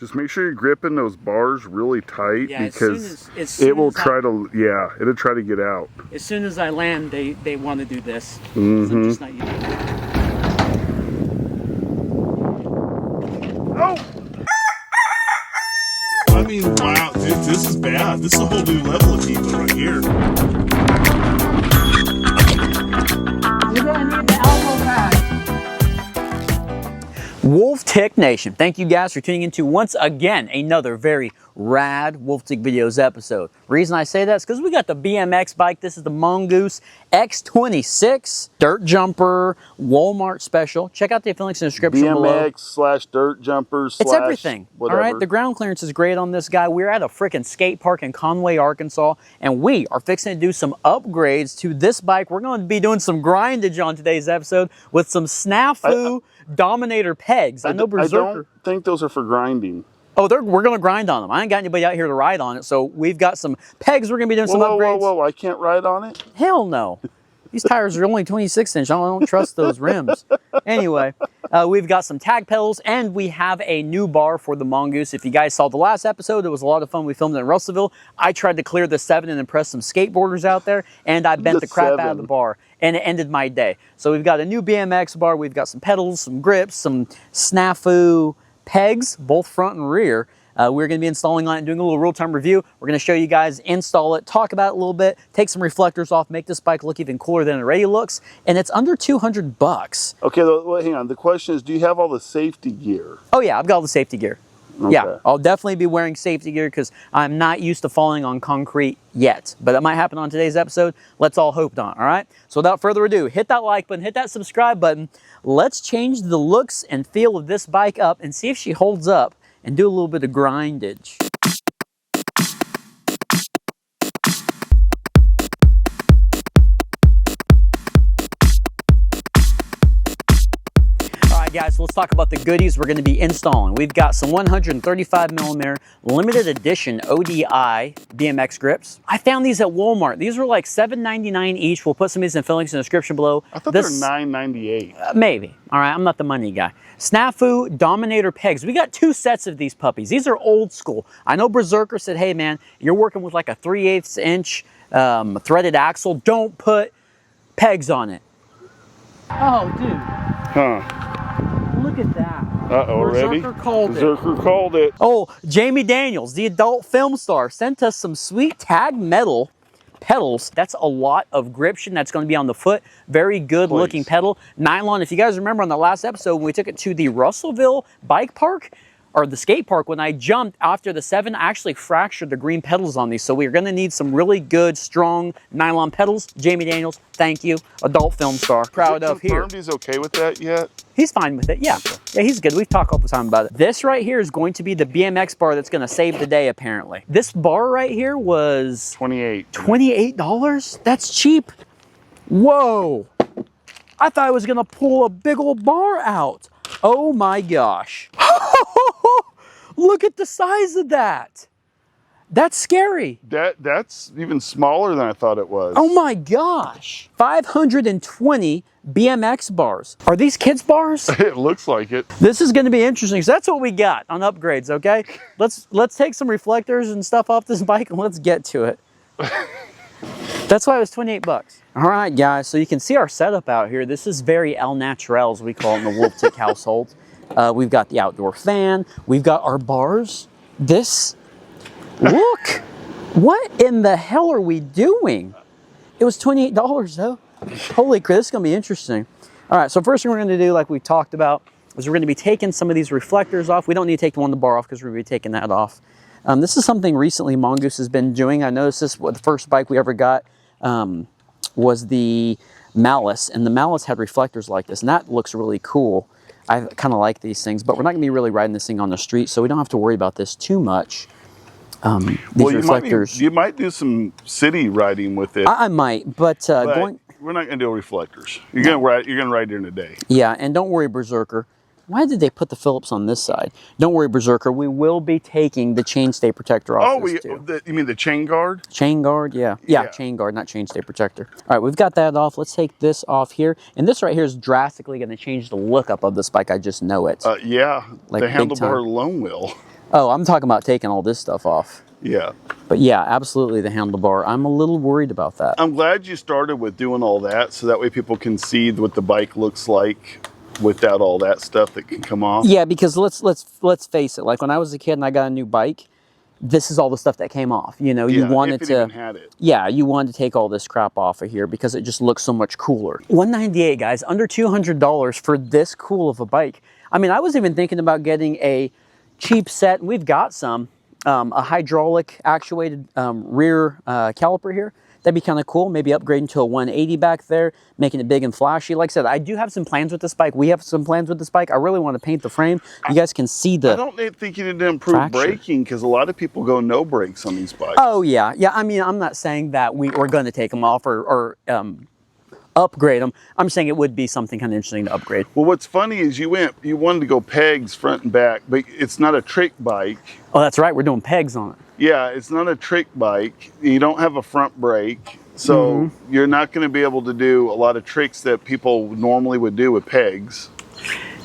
Just make sure you're gripping those bars really tight, yeah, because it'll it'll try to get out. As soon as I land, they want to do this. Mm-hmm. I'm just not used to it. Oh! I mean, wow, this is bad. This is a whole new level of diva right here. You're gonna need the elbow pad. Wolf Tick Nation, thank you guys for tuning into once again another very rad Wolf Tick Videos episode. Reason I say that is because we got the BMX bike. This is the Mongoose X26 dirt jumper Walmart special. Check out the links in the description below. BMX/dirt jumpers. It's everything. Whatever. All right, the ground clearance is great on this guy. We're at a freaking skate park in Conway, Arkansas, and we are fixing to do some upgrades to this bike. We're going to be doing some grindage on today's episode with some Snafu Dominator pegs. I know Berserker. I don't think those are for grinding. Oh, we're going to grind on them. I ain't got anybody out here to ride on it, so we've got some pegs we're going to be doing some upgrades. Whoa, I can't ride on it? Hell no. These tires are only 26 inch. I don't trust those rims. Anyway, we've got some tag pedals, and we have a new bar for the Mongoose. If you guys saw the last episode, it was a lot of fun. We filmed it in Russellville. I tried to clear the 7 and impress some skateboarders out there, and I bent the crap out of the bar, and it ended my day. So we've got a new BMX bar. We've got some pedals, some grips, some Snafu pegs, both front and rear. We're going to be installing on it and doing a little real-time review. We're going to show you guys install it, talk about it a little bit, take some reflectors off, make this bike look even cooler than it already looks, and it's under 200 bucks. Okay, well, hang on. The question is, do you have all the safety gear? Oh yeah, I've got all the safety gear. Okay. Yeah, I'll definitely be wearing safety gear because I'm not used to falling on concrete yet, but that might happen on today's episode. Let's all hope not, all right? So without further ado, hit that like button, hit that subscribe button. Let's change the looks and feel of this bike up and see if she holds up and do a little bit of grindage. Guys, so let's talk about the goodies we're going to be installing. We've got some 135mm limited edition ODI BMX grips. I found these at Walmart. These were like $7.99 each. We'll put some of these in the links in the description below. I thought they were $9.98. Maybe. All right, I'm not the money guy. Snafu Dominator pegs. We got 2 sets of these puppies. These are old school. I know Berserker said, hey man, you're working with like a 3/8 inch threaded axle. Don't put pegs on it. Oh, dude. Huh. Look at that. Uh-oh, ready? Berserker called it. Oh, Jamie Daniels, the adult film star, sent us some sweet tag metal pedals. That's a lot of gription that's going to be on the foot. Very good looking pedal. Nylon. If you guys remember on the last episode when we took it to the Russellville bike park, or the skate park, when I jumped after the 7, I actually fractured the green pedals on these. So we're going to need some really good, strong nylon pedals. Jamie Daniels, thank you. Adult film star. Proud of here. He's okay with that yet? He's fine with it, yeah. Yeah, he's good. We talk all the time about it. This right here is going to be the BMX bar that's going to save the day, apparently. This bar right here was $28? That's cheap. Whoa. I thought I was going to pull a big old bar out. Oh my gosh. Look at the size of that. That's scary. That's even smaller than I thought it was. Oh my gosh. 520 BMX bars. Are these kids bars? It looks like it. This is going to be interesting. So that's what we got on upgrades, okay? Let's take some reflectors and stuff off this bike and let's get to it. That's why it was 28 bucks. All right, guys, so you can see our setup out here. This is very al naturel, as we call it in the Wolf Tick household. We've got the outdoor fan. We've got our bars. This, look, what in the hell are we doing? It was $28 though. Holy crap, this is gonna be interesting. All right, so first thing we're gonna do, like we talked about, is we're gonna be taking some of these reflectors off. We don't need to take the one bar off because we're gonna be taking that off. This is something recently Mongoose has been doing. I noticed this, the first bike we ever got was the Malice, and the Malice had reflectors like this, and that looks really cool. I kind of like these things, but we're not going to be really riding this thing on the street, so we don't have to worry about this too much. These reflectors. You might do some city riding with it. I might, but we're not going to do reflectors. You're going to ride during the day. Yeah, and don't worry, Berserker. Why did they put the Phillips on this side? Don't worry, Berserker. We will be taking the chainstay protector off this too. You mean the chain guard? Chain guard, yeah. Yeah, chain guard, not chainstay protector. All right, we've got that off. Let's take this off here. And this right here is drastically going to change the look up of this bike. I just know it. Yeah, like the handlebar alone will. Oh, I'm talking about taking all this stuff off. Yeah. But yeah, absolutely the handlebar. I'm a little worried about that. I'm glad you started with doing all that, so that way people can see what the bike looks like without all that stuff that can come off. Yeah, because let's face it. Like when I was a kid and I got a new bike, this is all the stuff that came off. You know, you wanted if to. it even had it. Yeah, you wanted to take all this crap off of here because it just looks so much cooler. $198, guys, under $200 for this cool of a bike. I mean, I was even thinking about getting a cheap set. We've got some, a hydraulic actuated rear caliper here. That'd be kind of cool. Maybe upgrading to a 180 back there, making it big and flashy. Like I said, I do have some plans with this bike. We have some plans with this bike. I really want to paint the frame. You guys can see the. I don't think you need to improve braking because a lot of people go no brakes on these bikes. Oh yeah, yeah. I mean, I'm not saying that we're going to take them off or upgrade them. I'm saying it would be something kind of interesting to upgrade. Well, what's funny is you wanted to go pegs front and back, but it's not a trick bike. Oh, that's right. We're doing pegs on it. Yeah, it's not a trick bike. You don't have a front brake, so you're not going to be able to do a lot of tricks that people normally would do with pegs.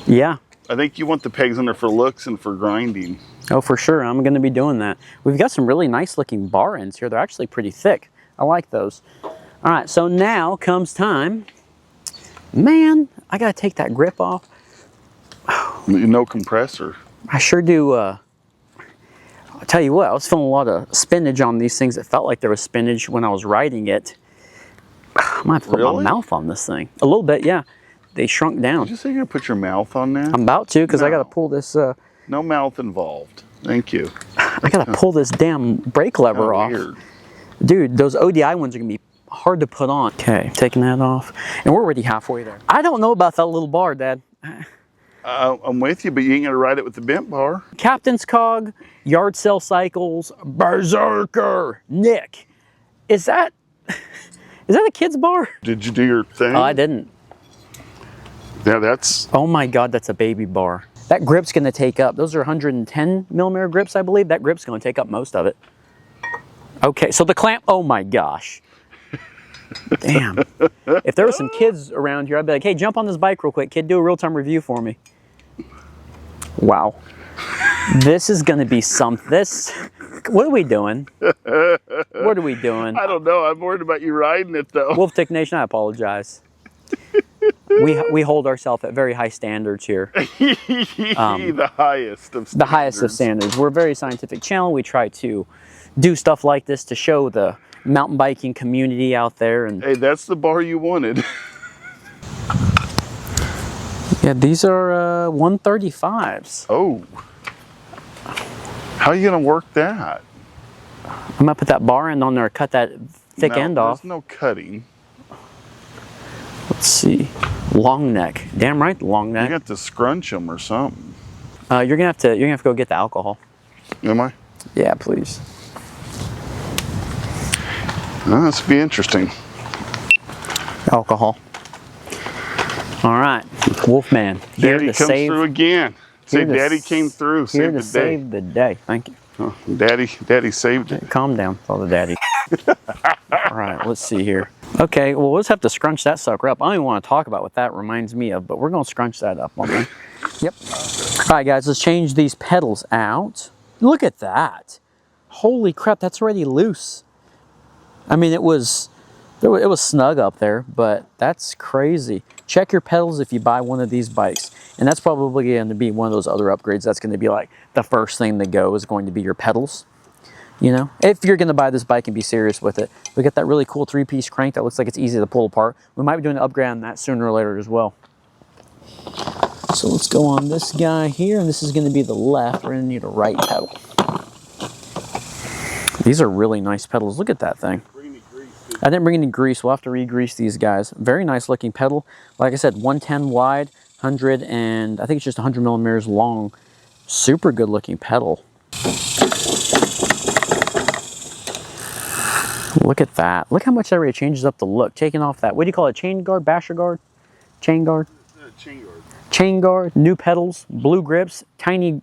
Yeah. I think you want the pegs on there for looks and for grinding. Oh, for sure. I'm going to be doing that. We've got some really nice looking bar ends here. They're actually pretty thick. I like those. All right, so now comes time. Man, I got to take that grip off. No compressor. I sure do. I'll tell you what, I was feeling a lot of spinach on these things. It felt like there was spinach when I was riding it. I might have to put my mouth on this thing. A little bit, yeah. They shrunk down. Did you say you're going to put your mouth on that? I'm about to, because I got to pull this. No mouth involved. Thank you. I got to pull this damn brake lever off. Weird. Dude, those ODI ones are going to be hard to put on. Okay, taking that off. And we're already halfway there. I don't know about that little bar, Dad. I'm with you, but you ain't going to ride it with the bent bar. Captain's Cog, Yard Sale Cycles, Berserker, Nick. Is that a kid's bar? Did you do your thing? Oh, I didn't. Yeah, that's... Oh my God, that's a baby bar. That grip's gonna take up, those are 110 millimeter grips, I believe. That grip's gonna take up most of it. Okay, so the clamp, oh my gosh. Damn. If there were some kids around here, I'd be like, hey, jump on this bike real quick, kid, do a real-time review for me. Wow. This is gonna be something. What are we doing? What are we doing? I don't know. I'm worried about you riding it, though. Wolf Tick Nation, I apologize. We hold ourselves at very high standards here. The highest of standards. The highest of standards. We're a very scientific channel. We try to do stuff like this to show the mountain biking community out there. And hey, that's the bar you wanted. yeah, these are 135s. Oh. How are you going to work that? I'm going to put that bar end on there, cut that thick end off. There's no cutting. Let's see. Long neck. Damn right, long neck. You got to scrunch them or something. You're gonna have to go get the alcohol. Am I? Yeah, please. This will be interesting. Alcohol. All right, Wolfman. Daddy comes through again. Say Daddy came through. Here to save the day. Thank you. Oh, Daddy saved it. Calm down, Father Daddy. All right, let's see here. Okay, well, we'll just have to scrunch that sucker up. I don't even want to talk about what that reminds me of, but we're going to scrunch that up, won't we? Yep. All right, guys, let's change these pedals out. Look at that. Holy crap, that's already loose. I mean, it was snug up there, but that's crazy. Check your pedals if you buy one of these bikes. And that's probably going to be one of those other upgrades. That's going to be like the first thing to go is going to be your pedals. You know, if you're going to buy this bike and be serious with it. We got that really cool 3-piece crank that looks like it's easy to pull apart. We might be doing an upgrade on that sooner or later as well. So let's go on this guy here, and this is going to be the left. We're going to need a right pedal. These are really nice pedals. Look at that thing. I didn't bring any grease. We'll have to re-grease these guys. Very nice looking pedal. Like I said, 110 wide, 100 and I think it's just 100 millimeters long. Super good looking pedal. Look at that. Look how much that really changes up the look. Taking off that, what do you call it? Chain guard? Basher guard? Chain guard? Chain guard. Chain guard, new pedals, blue grips, tiny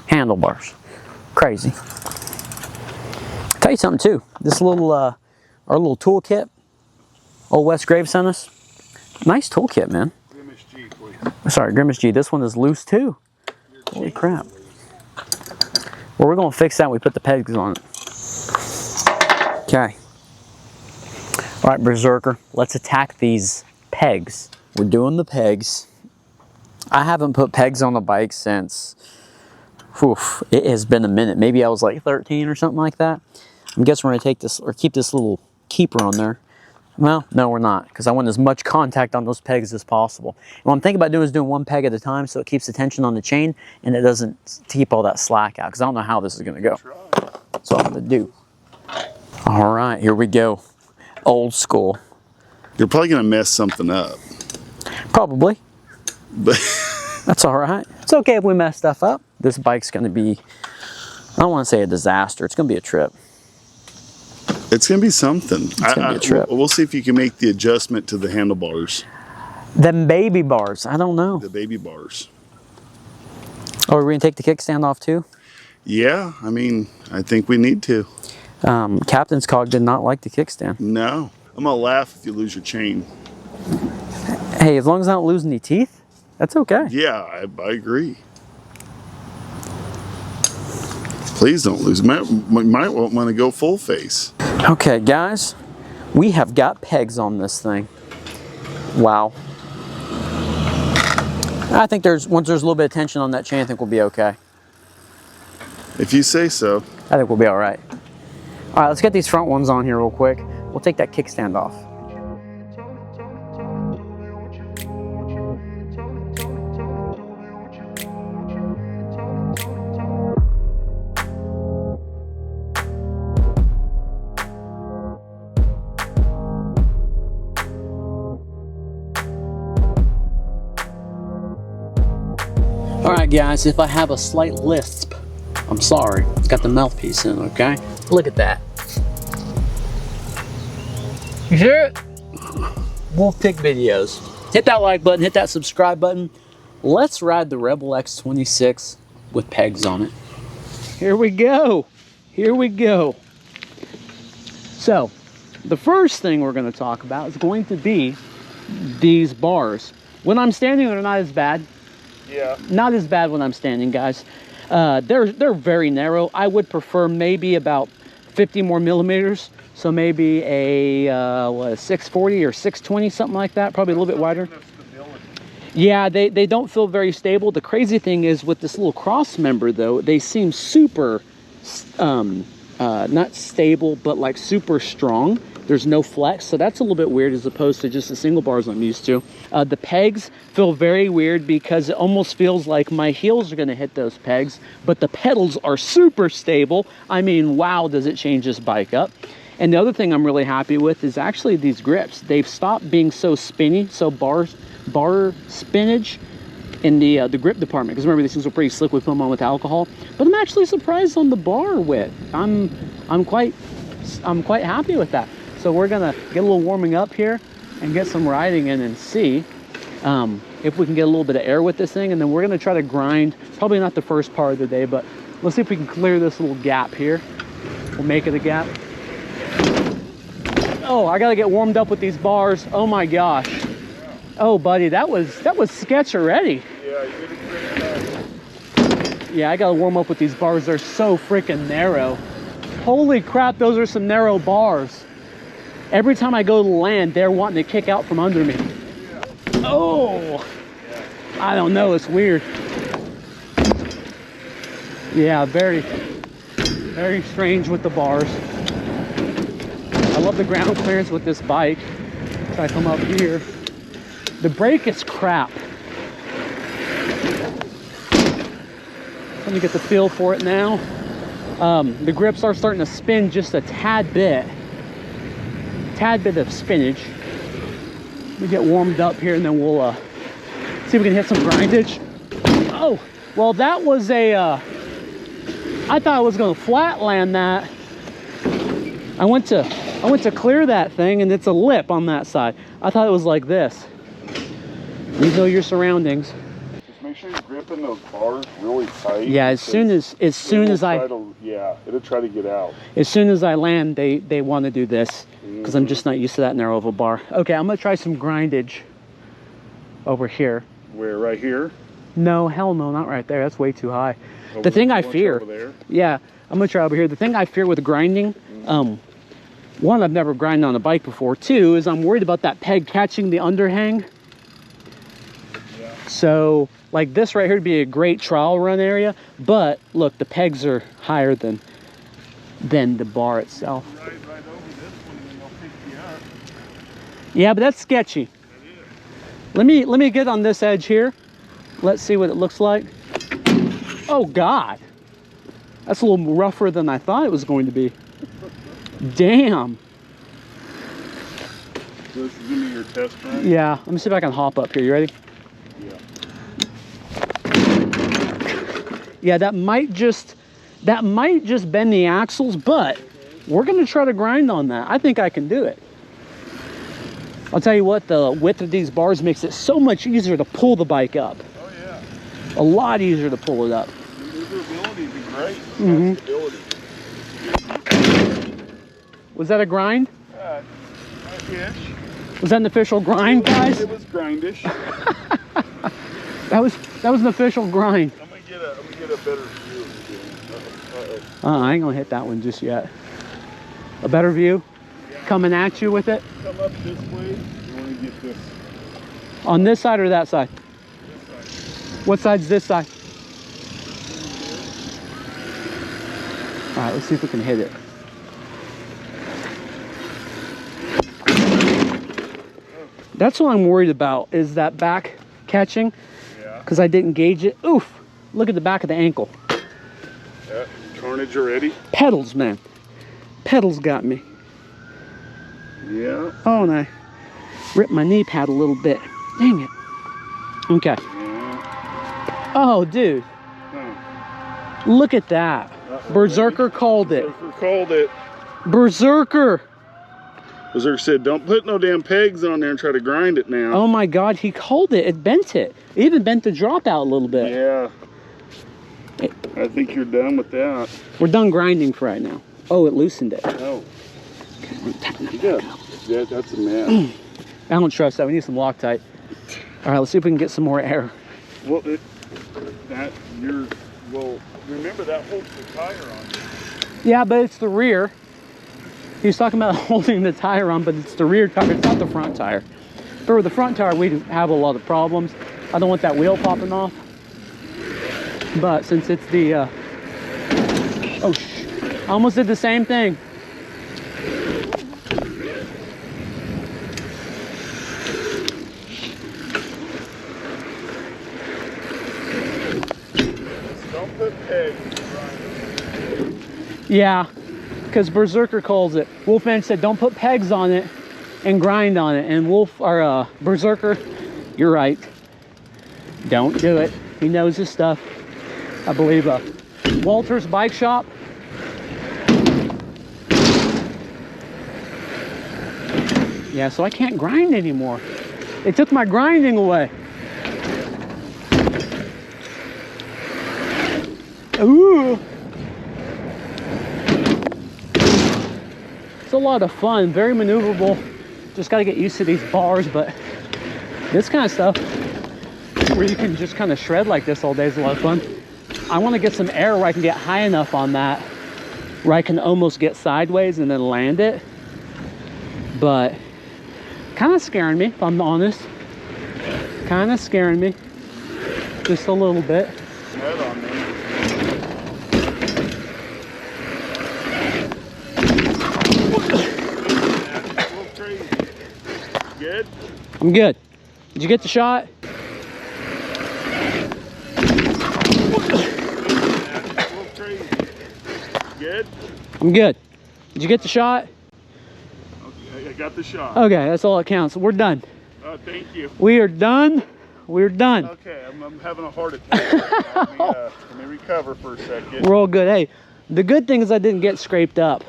handlebars. Crazy. I'll tell you something too. This little, our little toolkit, old Wes Graves sent us. Nice toolkit, man. Grimace G, please. Sorry, Grimace G. This one is loose too. Holy crap. Well, we're going to fix that when we put the pegs on it. Okay. All right, Berserker, let's attack these pegs. We're doing the pegs. I haven't put pegs on the bike since, it has been a minute. Maybe I was like 13 or something like that. I guess we're going to take this, or keep this little keeper on there. Well, no, we're not, because I want as much contact on those pegs as possible. And what I'm thinking about doing is doing one peg at a time so it keeps the tension on the chain and it doesn't keep all that slack out, because I don't know how this is going to go. That's what I'm going to do. All right, here we go. Old school. You're probably going to mess something up. Probably. But that's all right. It's okay if we mess stuff up. This bike's going to be, I don't want to say a disaster. It's going to be a trip. It's going to be something. It's going to be a trip. We'll see if you can make the adjustment to the handlebars. Them baby bars. I don't know. The baby bars. Oh, are we going to take the kickstand off too? Yeah, I mean, I think we need to. Captain's Cog did not like the kickstand. No. I'm going to laugh if you lose your chain. Hey, as long as I don't lose any teeth, that's okay. Yeah, I agree. Please don't lose. Might want to go full face. Okay, guys, we have got pegs on this thing. Wow. I think once there's a little bit of tension on that chain, I think we'll be okay. If you say so. I think we'll be all right. All right, let's get these front ones on here real quick. We'll take that kickstand off. All right, guys, if I have a slight lisp, I'm sorry. It's got the mouthpiece in, okay? Look at that. You hear it? Wolf Pig videos. Hit that like button, hit that subscribe button. Let's ride the Rebel X26 with pegs on it. Here we go. Here we go. So, the first thing we're going to talk about is going to be these bars. When I'm standing, they're not as bad. Yeah. Not as bad when I'm standing, guys. They're very narrow. I would prefer maybe about 50 more millimeters. So maybe a 640 or 620, something like that. Probably a little bit wider. Yeah, they don't feel very stable. The crazy thing is with this little cross member, though, they seem super, not stable, but like super strong. There's no flex, so that's a little bit weird as opposed to just the single bars I'm used to. The pegs feel very weird because it almost feels like my heels are gonna hit those pegs, but the pedals are super stable. I mean, wow, does it change this bike up. And the other thing I'm really happy with is actually these grips. They've stopped being so spinny, so bar spinach in the grip department. Because remember, these things were pretty slick. We put them on with alcohol. But I'm actually surprised on the bar width. I'm quite happy with that. So we're gonna get a little warming up here and get some riding in and see if we can get a little bit of air with this thing. And then we're gonna try to grind, probably not the first part of the day, but let's see if we can clear this little gap here. We'll make it a gap. Oh, I gotta get warmed up with these bars. Oh my gosh. Oh buddy, that was sketch already. Yeah, you did Yeah, I gotta warm up with these bars. They're so freaking narrow. Holy crap, those are some narrow bars. Every time I go to land, they're wanting to kick out from under me. Oh, I don't know, it's weird. Yeah, very, very strange with the bars. I love the ground clearance with this bike. So I come up here. The brake is crap. Let me get the feel for it now. The grips are starting to spin just a tad bit of spinach. We get warmed up here and then we'll see if we can hit some grindage. Oh, well that was a, I thought I was gonna flat land that. I went to clear that thing and it's a lip on that side. I thought it was like this. You know your surroundings. Just make sure you're gripping those bars really tight. Yeah, as soon as it'll try to get out. As soon as I land, they want to do this because I'm just not used to that narrow of a bar. Okay, I'm gonna try some grindage over here. Where, right here? No, hell no, not right there. That's way too high. Over The thing I over fear, there? yeah, I'm gonna try over here. The thing I fear with grinding, one, I've never grinded on a bike before. Two, is I'm worried about that peg catching the underhang. Yeah. So, like this right here would be a great trial run area, but look, the pegs are higher than the bar itself. Right over this one and they'll pick you up. Yeah, but that's sketchy. Let me get on this edge here. Let's see what it looks like. Oh God, that's a little rougher than I thought it was going to be. Damn. So this is gonna be your test run? Yeah, let me see if I can hop up here. You ready? Yeah. Yeah, that might just bend the axles, but we're gonna try to grind on that. I think I can do it. I'll tell you what, the width of these bars makes it so much easier to pull the bike up. Oh yeah. A lot easier to pull it up. Maneuverability would be great. Mhm. Stability. Was that a grind? Ish. Was that an official grind, guys? It was grindish. That was an official grind. I'm gonna get a better view of the game. I ain't gonna hit that one just yet. A better view coming at you with it. Come up this way. You want to get this. On this side or that side? This side. What side's this side? All right, let's see if we can hit it. That's what I'm worried about, is that back catching, Yeah. because I didn't gauge it. Oof, look at the back of the ankle. Yeah. Carnage already. Pedals, man. Pedals got me. Yeah. Oh, and I ripped my knee pad a little bit. Dang it. Okay. Yeah. Oh, dude. Huh. Look at that. Berserker called it. Berserker called it. Berserker. Berserker said, don't put no damn pegs on there and try to grind it now. Oh my God, he called it. It bent it. It even bent the drop out a little bit. Yeah. I think you're done with that. We're done grinding for right now. Oh, it loosened it. Oh. Okay, Good. Yeah, that's a mess. I don't trust that. We need some Loctite. All right, let's see if we can get some more air. Well, well, remember that holds the tire on. Yeah, but it's the rear. He's talking about holding the tire on, but it's the rear tire. It's not the front tire. If it were the front tire, we'd have a lot of problems. I don't want that wheel popping off. But since it's the, I almost did the same thing. Don't put pegs. Yeah, because Berserker calls it. Wolfman said, don't put pegs on it and grind on it. And Berserker, you're right. Don't do it. He knows his stuff. I believe Walter's Bike Shop. Yeah, so I can't grind anymore. They took my grinding away. Ooh. It's a lot of fun, very maneuverable. Just got to get used to these bars, but this kind of stuff where you can just kind of shred like this all day is a lot of fun. I want to get some air where I can get high enough on that where I can almost get sideways and then land it. But kind of scaring me, if I'm honest. Kind of scaring me. Just a little bit. Head on me. Good? I'm good. Did you get the shot? Good? I'm good. Did you get the shot? Okay, I got the shot. Okay, that's all that counts. We're done. Thank you. We are done. We're done. Okay, I'm having a heart attack. Let me recover for a second. We're all good. Hey, the good thing is I didn't get scraped up.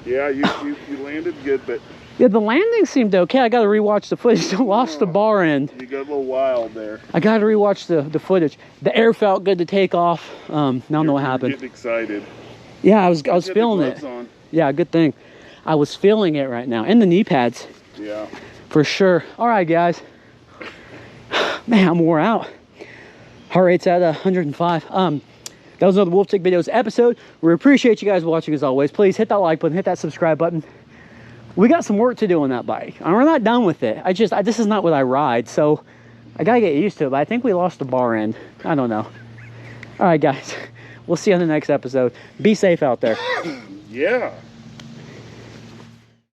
Yeah, you landed good, but Yeah, the landing seemed okay. I got to rewatch the footage. I lost the bar end. you got a little wild there. I got to rewatch the footage. The air felt good to take off. I don't know what happened. Getting excited. Yeah, I was Get the feeling it. gloves on. Yeah, good thing. I was feeling it right now. And the knee pads, Yeah. for sure. All right, guys. Man, I'm wore out. Heart rate's at 105. That was another Wolf Chick Videos episode. We appreciate you guys watching as always. Please hit that like button, hit that subscribe button. We got some work to do on that bike, and we're not done with it. This is not what I ride, so I gotta get used to it, but I think we lost the bar end. I don't know. All right, guys, we'll see you on the next episode. Be safe out there. Yeah.